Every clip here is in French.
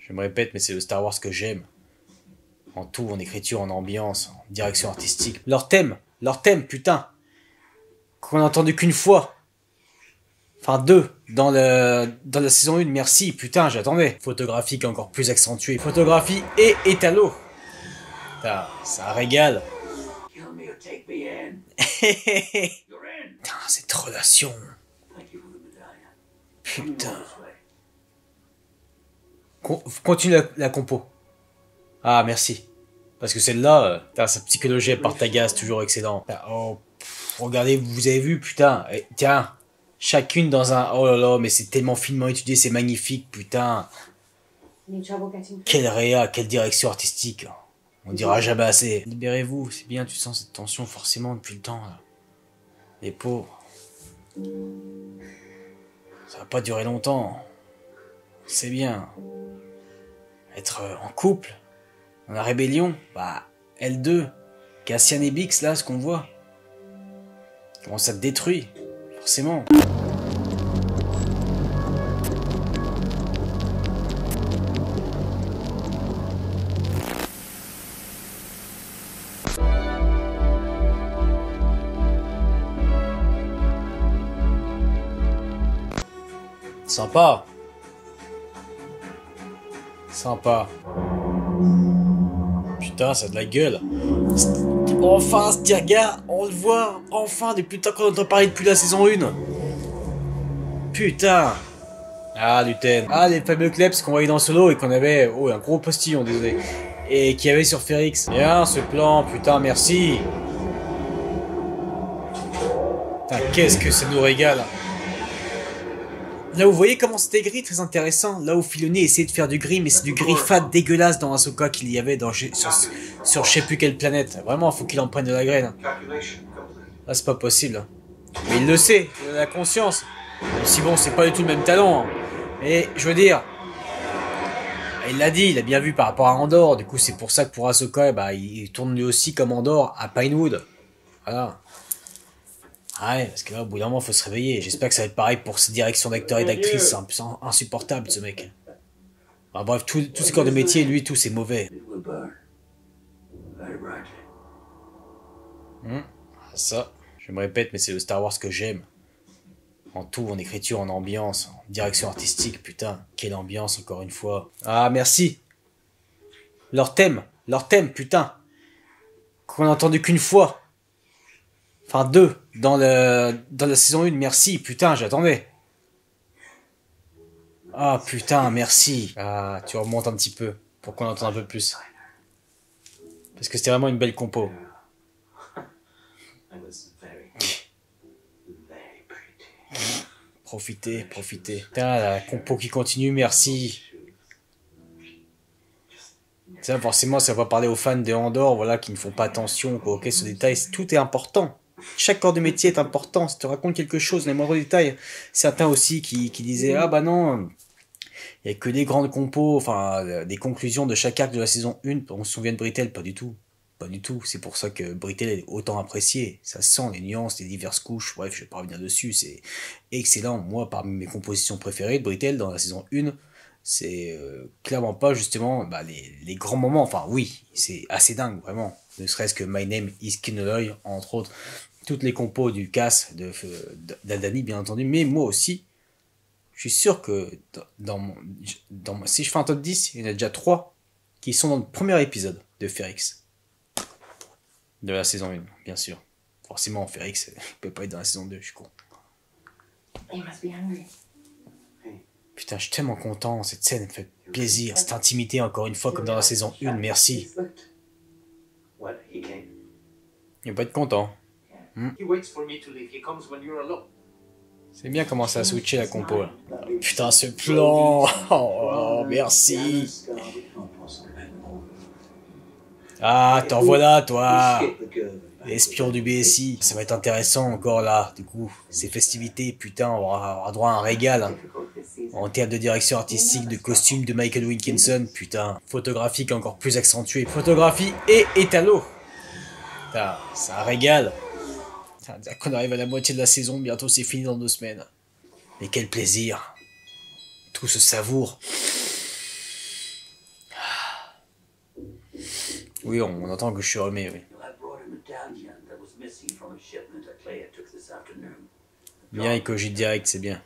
Je me répète, mais c'est le Star Wars que j'aime. En tout, en écriture, en ambiance, en direction artistique. Leur thème, putain. Qu'on a entendu qu'une fois. Enfin, deux, dans la saison 1, merci, putain, j'attendais. Photographique encore plus accentuée. Photographie et étalo. Putain, ça régale. Putain, cette relation. Putain. Continue la compo. Ah, merci. Parce que celle-là, sa psychologie elle partagasse, toujours excellent. Oh, regardez, vous avez vu, putain. Tiens, chacune dans un... Oh là là, mais c'est tellement finement étudié, c'est magnifique, putain. Quelle réa, quelle direction artistique. On dira jamais assez. Libérez-vous, c'est bien, tu sens cette tension forcément depuis le temps. Là. Les pauvres. Ça va pas durer longtemps. C'est bien. Être en couple, dans la rébellion, bah, L2, Cassian et Bix, là, ce qu'on voit. Comment ça te détruit, forcément. Sympa. Sympa. Putain, ça a de la gueule. Enfin, ce Diaga, on le voit. Enfin, depuis le temps qu'on entend parler depuis la saison 1. Putain. Ah, Luten. Ah, les fameux kleps qu'on voyait dans Solo et qu'on avait... Oh, un gros postillon, désolé. Et qu'il y avait sur Ferrix. Bien, ce plan, putain, merci. Putain, qu'est-ce que ça nous régale. Là, vous voyez comment c'était gris, très intéressant. Là où Filoni essayait de faire du gris, mais c'est du gris fat dégueulasse dans Ahsoka qu'il y avait sur je sais plus quelle planète. Vraiment, faut qu'il en prenne de la graine. Là, c'est pas possible. Mais il le sait, il a la conscience. Même si bon, c'est pas du tout le même talent. Mais je veux dire, il l'a dit, il a bien vu par rapport à Andor. Du coup, c'est pour ça que pour Ahsoka, bah, il tourne lui aussi comme Andor à Pinewood. Voilà. Ah ouais, parce que là, au bout d'un moment, faut se réveiller. J'espère que ça va être pareil pour ses directions d'acteurs et d'actrices. C'est un peu insupportable, ce mec. Enfin, bref, tous ses corps de métier, lui, tout, c'est mauvais. Ça, je me répète, mais c'est le Star Wars que j'aime. En tout, en écriture, en ambiance, en direction artistique, putain. Quelle ambiance, encore une fois. Ah, merci. Leur thème, putain. Qu'on a entendu qu'une fois. Enfin, deux, dans la saison 1, merci, putain, j'attendais. Ah, putain, merci. Ah, tu remontes un petit peu, pour qu'on entende un peu plus. Parce que c'était vraiment une belle compo. Profitez. Putain, la compo qui continue, merci. Ça, forcément, ça va parler aux fans de Andor, voilà, qui ne font pas attention, ok, ce détail, tout est important. Chaque corps de métier est important, ça te raconte quelque chose, les moindres détails. Certains aussi qui disaient, ah bah non, il n'y a que des grandes compos, enfin, des conclusions de chaque arc de la saison 1, on se souvient de Brittle, pas du tout. Pas du tout, c'est pour ça que Brittle est autant apprécié. Ça sent les nuances, les diverses couches, bref, je vais pas revenir dessus, c'est excellent. Moi, parmi mes compositions préférées de Brittle dans la saison 1, c'est clairement pas justement bah, les grands moments, enfin oui, c'est assez dingue, vraiment. Ne serait-ce que My Name is Kinloy, entre autres, toutes les compos du Cass, d'Adani, bien entendu, mais moi aussi, je suis sûr que si je fais un top 10, il y en a déjà 3 qui sont dans le premier épisode de Ferrix. De la saison 1, bien sûr. Forcément, Ferrix, il peut pas être dans la saison 2, je suis con. Putain, je suis tellement content, cette scène me fait plaisir, cette intimité, encore une fois, comme dans la saison 1, merci. Il va pas être content. C'est bien commencé à switcher la compo, là. Putain, ce plan. Oh, merci. Ah, t'en voilà, toi. Espion du BSI. Ça va être intéressant encore, là. Du coup, ces festivités, putain, on aura droit à un régal. Hein. En termes de direction artistique, de costume de Michael Wilkinson, putain. Photographique encore plus accentuée. Photographie et étalo. Putain, ça régale. Putain, qu'on arrive à la moitié de la saison, bientôt c'est fini dans 2 semaines. Mais quel plaisir. Tout se savoure. Oui, on entend que je suis remis, oui. Bien, il cogite direct, c'est bien.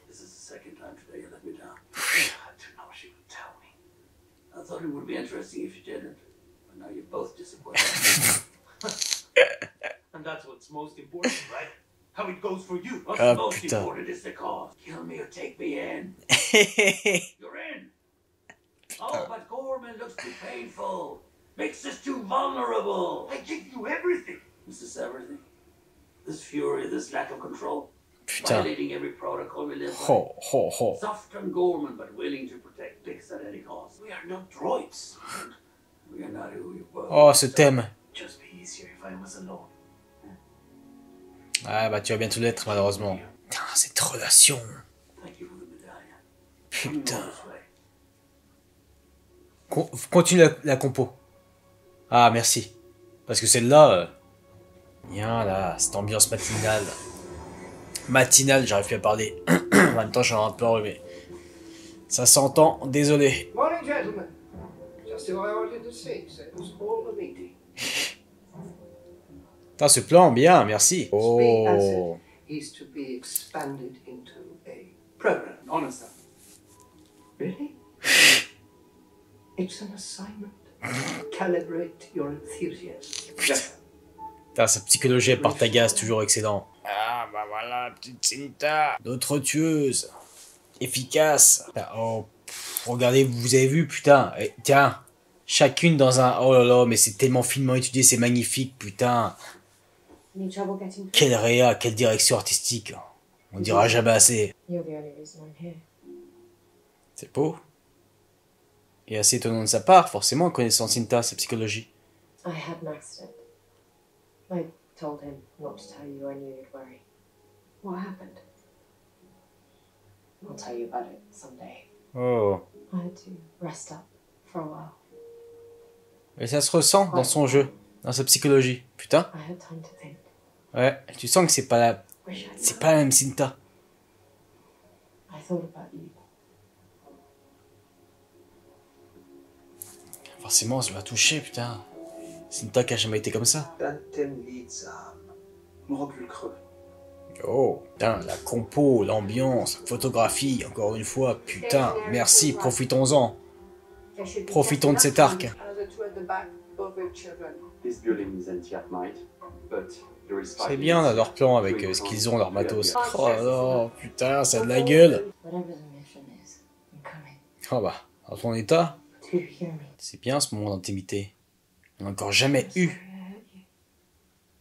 Ah putain. Oh, but Gorman looks too painful. Makes us too vulnerable. I give you everything. Is this everything? This fury, this lack of control. Putain. Violating every protocol we live by. Oh, oh, oh. Soft and Gorman, but willing to protect Bix at any cost. We are not droids. We are not who we were. Oh, ce thème. Just be easier if I was alone. Ah bah tu vas bientôt l'être malheureusement. Putain, cette relation. Thank you for the medallion. Putain. This way. Continue la compo. Ah, merci. Parce que celle-là... Bien là, cette ambiance matinale. Matinale, j'arrive plus à parler. En même temps, je suis un peu enrhumé. Ça s'entend, désolé. Morning, gentlemen. Just who I wanted to see, so it was all the meeting. Putain, ce plan, bien, merci. Speed Oh. asset is to be expanded into a program. Honest, sir. Really? It's an assignment. Calibrate your enthusiasm. Putain, sa psychologie est partagasse, toujours excellent. Ah, bah voilà, petite Cinta. D'autres tueuses. Efficace. Oh, regardez, vous avez vu, putain. Tiens, chacune dans un... Oh là là, mais c'est tellement finement étudié, c'est magnifique, putain. Any trouble getting through? Quelle réa, quelle direction artistique. On dira jamais assez. You're the only reason I'm here. C'est beau. Et assez étonnant de sa part, forcément, connaissant Cinta, sa psychologie. I had an accident. I told him not to tell you. I knew you'd worry. What happened? I'll tell you about it someday. Oh. I had to rest up for a while. Et ça se ressent dans son jeu, dans sa psychologie. Putain. I had time to think. Ouais, tu sens que c'est pas la... Wish I'd C'est pas la même Cinta. I thought about you. Forcément, ça va toucher, putain. Cinta qui a jamais été comme ça. Me recule creux. Oh, putain, la compo, l'ambiance, la photographie, encore une fois, putain, merci, profitons-en. Profitons de cet arc. This building is anti-Archmite, but there is C'est bien là, leur plan avec ce qu'ils ont, leur matos. Oh là, putain, ça a de la gueule. Whatever the mission is, I'm coming. Oh bah, dans ton état, Do you hear me? c'est bien ce moment d'intimité. On n'a encore jamais eu. Sorry I hurt you.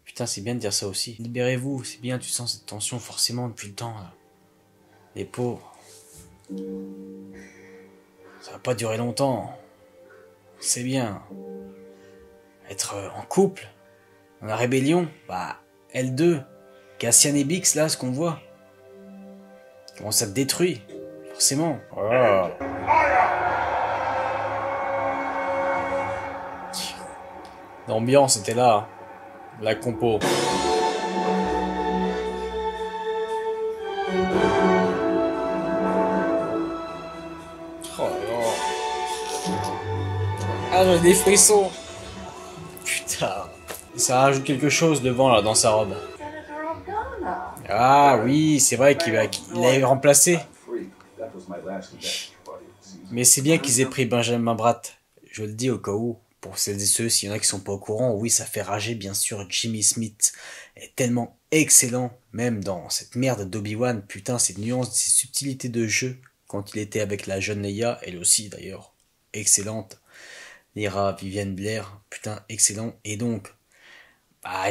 Putain, c'est bien de dire ça aussi. Libérez-vous, c'est bien, tu sens cette tension forcément depuis le temps. Là. Les pauvres. Ça va pas durer longtemps. C'est bien. Être en couple, dans la rébellion, bah, L2, Cassian et Bix, là, ce qu'on voit. Comment ça te détruit, forcément. Oh. L'ambiance était là. La compo. Oh là. Ah, j'ai des frissons. Putain. Ça rajoute quelque chose devant là dans sa robe. Ah oui, c'est vrai qu'il l'avait remplacé. Mais c'est bien qu'ils aient pris Benjamin Bratt. Je le dis au cas où, pour celles et ceux, s'il y en a qui sont pas au courant, oui, ça fait rager, bien sûr. Jimmy Smith est tellement excellent, même dans cette merde d'Obi-Wan. Putain, ces nuances, ces subtilités de jeu, quand il était avec la jeune Leia, elle aussi d'ailleurs, excellente. Lyra Vivienne Blair, putain, excellent. Et donc, bah,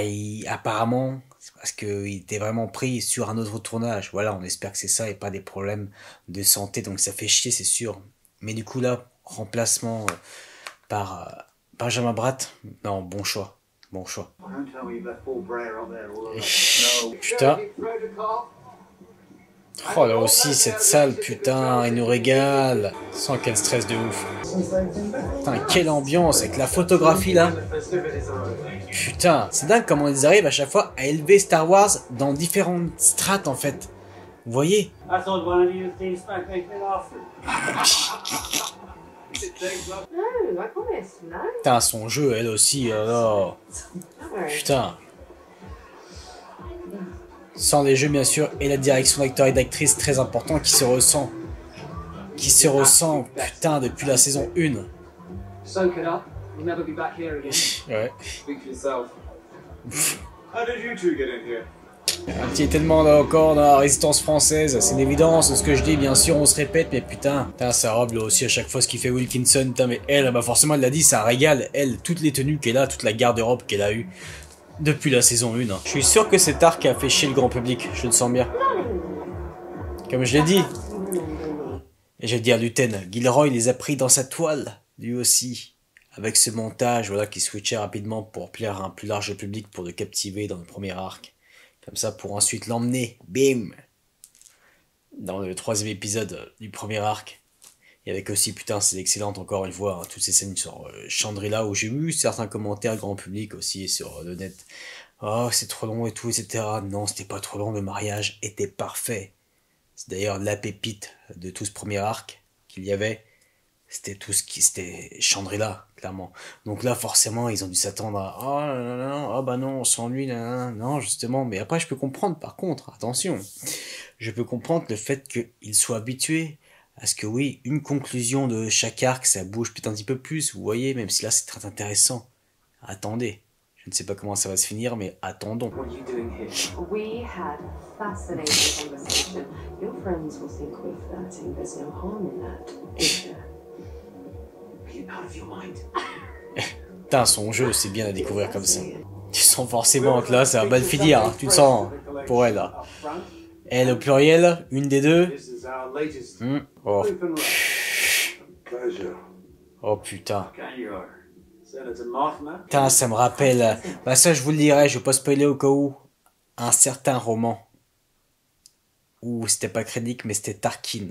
apparemment, c'est parce qu'il était vraiment pris sur un autre tournage. Voilà, on espère que c'est ça et pas des problèmes de santé. Donc ça fait chier, c'est sûr. Mais du coup là, remplacement par Benjamin Bratt, non, bon choix. Bon choix. Putain. Oh là aussi, cette salle, putain, il nous régale. Sans quel stress de ouf. Putain, quelle ambiance avec la photographie là. Putain, c'est dingue comment ils arrivent à chaque fois à élever Star Wars dans différentes strates en fait. Vous voyez? No, I promise. No. Putain, son jeu, elle aussi, alors. Don't worry. Putain. Sans les jeux, bien sûr, et la direction d'acteurs et d'actrices très important qui se ressent. Qui se ressent, putain, depuis la saison 1. Soak it up. We'll never be back here again. Ouais. Speak for yourself. How did you two get in here? Qui est tellement là encore dans la résistance française, c'est une évidence, ce que je dis, bien sûr, on se répète, mais putain, sa robe là aussi à chaque fois ce qu'il fait Wilkinson, putain, mais elle, bah forcément elle l'a dit, c'est un régal, elle, toutes les tenues qu'elle a, toute la garde-robe qu'elle a eue depuis la saison 1. Je suis sûr que cet arc a fait chier le grand public, je le sens bien. Comme je l'ai dit, et je vais dire Luten, Gilroy les a pris dans sa toile, lui aussi. Avec ce montage, voilà, qui switchait rapidement pour plaire à un plus large public, pour le captiver dans le premier arc. Comme ça, pour ensuite l'emmener, bim, dans le 3e épisode du premier arc. Et avec aussi, putain, c'est excellente encore une fois, hein, toutes ces scènes sur Chandrila, où j'ai eu certains commentaires grand public aussi sur le net. Oh, c'est trop long et tout, etc. Non, c'était pas trop long, le mariage était parfait. C'est d'ailleurs la pépite de tout ce premier arc qu'il y avait. C'était tout ce qui... C'était Chandrila, clairement. Donc là, forcément, ils ont dû s'attendre à... Oh, non, oh bah non, on s'ennuie, non, justement. Mais après, je peux comprendre, par contre, attention. Je peux comprendre le fait qu'ils soient habitués à ce que, oui, une conclusion de chaque arc, ça bouge peut-être un petit peu plus, vous voyez, même si là, c'est très intéressant. Attendez. Je ne sais pas comment ça va se finir, mais attendons. What are you doing here? We had a fascinating conversation. Your friends will think we're flirting. There's no harm in that, is there? Are you out of your mind? Putain, son jeu, c'est bien à découvrir comme ça. Tu sens forcément que là, ça va mal finir, hein. Tu le sens, hein, pour elle, là. Elle au pluriel, une des deux. This is our latest Oh. open pleasure. Oh putain. Can you Senator Mothman? Putain, ça me rappelle... Bah ça, je vous le dirai, je vais pas spoiler au cas où. Un certain roman. Où c'était pas Krennic, mais c'était Tarkin.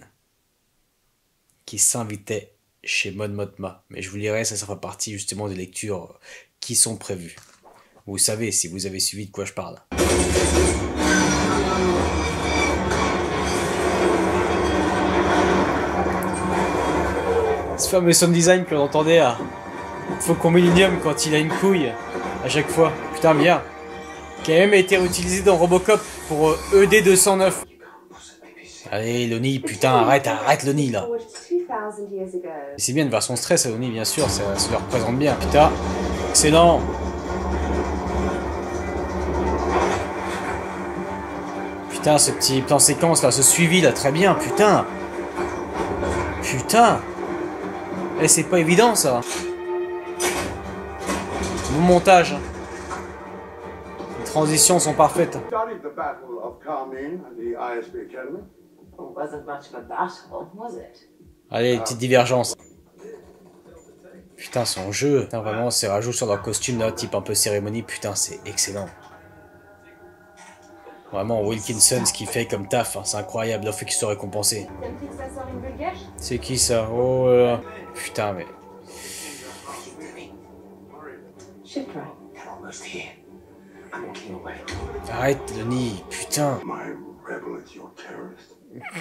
Qui s'invitait chez Mon Mothma. Mais je vous dirai, ça fera partie justement des lectures qui sont prévues. Vous savez, si vous avez suivi de quoi je parle. Ce fameux sound design que l'on entendait à Faucon Millennium quand il a une couille à chaque fois. Putain, bien. Qui a même été réutilisé dans Robocop pour ED 209. Allez, Lonnie, putain, arrête Lonnie là. C'est bien une version stress, Lonnie, bien sûr, ça le représente bien. Putain, excellent. Putain, ce petit plan séquence là, ce suivi là, très bien, putain. Putain. Eh, c'est pas évident ça. Bon montage. Les transitions sont parfaites. Studied the Battle of Carmine at the ISB Academy. Well, it wasn't much of a battle, was it? Allez, petite divergence. Putain, son jeu. Putain, vraiment, c'est rajout sur leur costume là, type un peu cérémonie. Putain, c'est excellent. Vraiment, Wilkinson, ce qu'il fait comme taf, hein, c'est incroyable. Il faut qu'il soit récompensé. C'est qui ça? Oh là là. Putain, mais... They're almost here. I'm walking away. Arrête, Denis, putain. My rebel is your terrorist.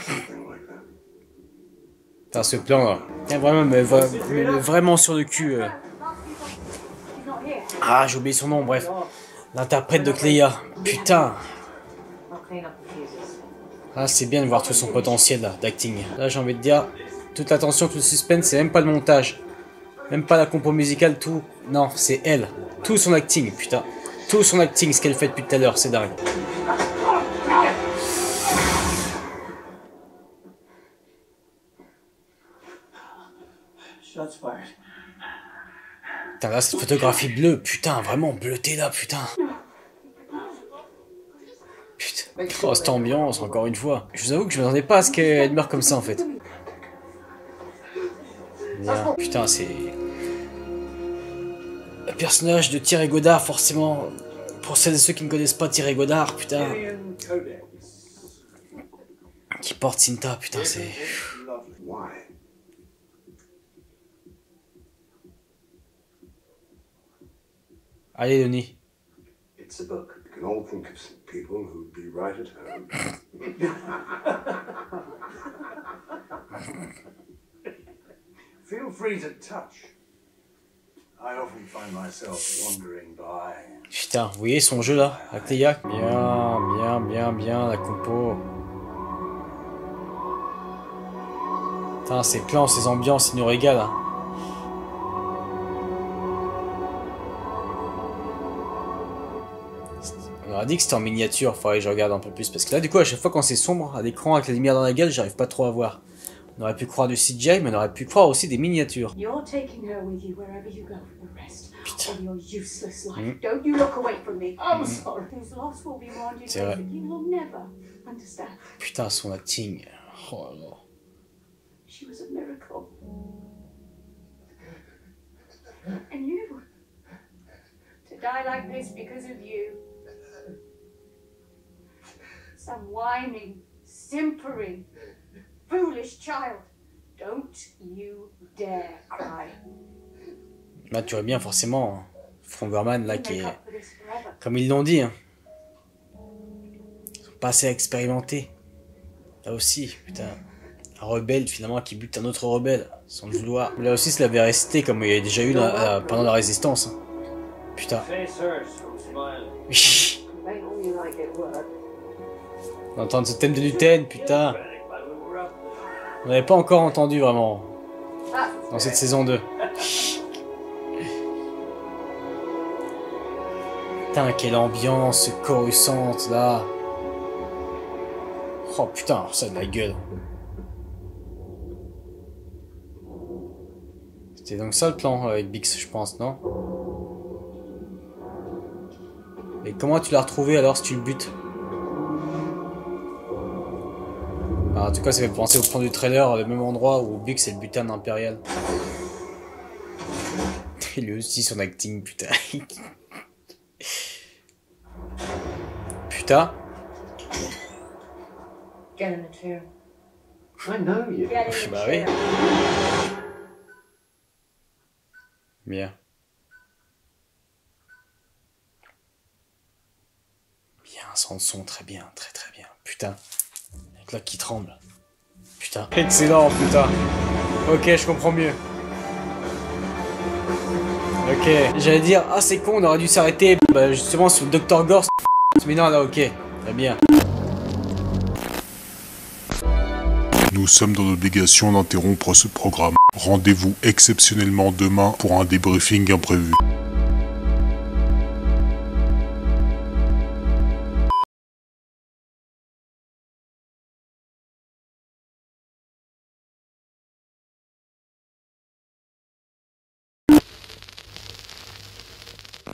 Something like that. Putain, ce plan là. Putain, vraiment, mais vraiment sur le cul. Ah, j'ai oublié son nom, bref. L'interprète de Cléa. Putain. Ah, c'est bien de voir tout son potentiel là, d'acting. Là, j'ai envie de dire, toute l'attention, tout le suspense, c'est même pas le montage. Même pas la compo musicale, tout. Non, c'est elle. Tout son acting, putain. Tout son acting, ce qu'elle fait depuis tout à l'heure, c'est dingue. Shots fired. Putain, là, cette photographie bleue, putain, vraiment bleutée là, putain. Putain. Oh, cette ambiance, encore une fois. Je vous avoue que je m'attendais pas à ce qu'elle meure comme ça, en fait. Bien. Putain, c'est... Le personnage de Thierry Godard, forcément... Pour celles et ceux qui ne connaissent pas Thierry Godard, putain... Qui porte Cinta, putain, c'est... Why? Allez, Denis. It's a book. You can all think of some people who'd be right at home. Feel free to touch. I often find myself wandering by. Putain, vous voyez son jeu là, avec les yaks. Bien, la compo. Putain, ces plans, ces ambiances, ils nous régalent. Hein. On aurait dit que c'était en miniature, faudrait que je regarde un peu plus. Parce que là, du coup, à chaque fois quand c'est sombre, à l'écran, avec la lumière dans la gueule, j'arrive pas trop à voir. On aurait pu croire du CGI, mais on aurait pu croire aussi des miniatures. You're taking her with you wherever you go for the rest Putain. of your useless life. Don't you look away from me. I'm sorry. Whose loss will be mourned in C'est ways vrai. that you will never understand. Putain, son acting. Oh là là. She was a miracle. And you, to die like this because of you. Some whining, simpering, foolish child. Don't you dare cry. Là, tu vois bien forcément Frongerman là qui Make est, up for this forever. comme ils l'ont dit, hein. Ils sont pas assez expérimentés. Là aussi, putain, un rebelle finalement qui bute un autre rebelle sans le vouloir. Là aussi, ça l'avait resté comme il y a déjà eu pendant la résistance. Hein. Putain. Face hurts from smiling. Make all you like it work. D'entendre ce thème de Lutène, putain. Panic, but we were up. On n'avait pas encore entendu vraiment dans cette saison 2. Putain, quelle ambiance coruscante là. Oh putain, ça a de la gueule. C'était donc ça le plan avec Bix, je pense, non? Et comment tu l'as retrouvé alors si tu le butes? En tout cas, ça fait penser au plan du trailer, le même endroit où Bix est le butin impérial. Et lui aussi son acting, putain. Putain. Get in the chair. I know you. Get in the Bah oui. chair. Bien. Bien, sans son, très bien, très bien. Putain. Avec là qui tremble. Putain. Excellent, putain. Ok, je comprends mieux. Ok. J'allais dire, ah c'est con, on aurait dû s'arrêter bah, justement sur le Dr Gore. Mais non, là, ok. Très bien. Nous sommes dans l'obligation d'interrompre ce programme. Rendez-vous exceptionnellement demain pour un débriefing imprévu.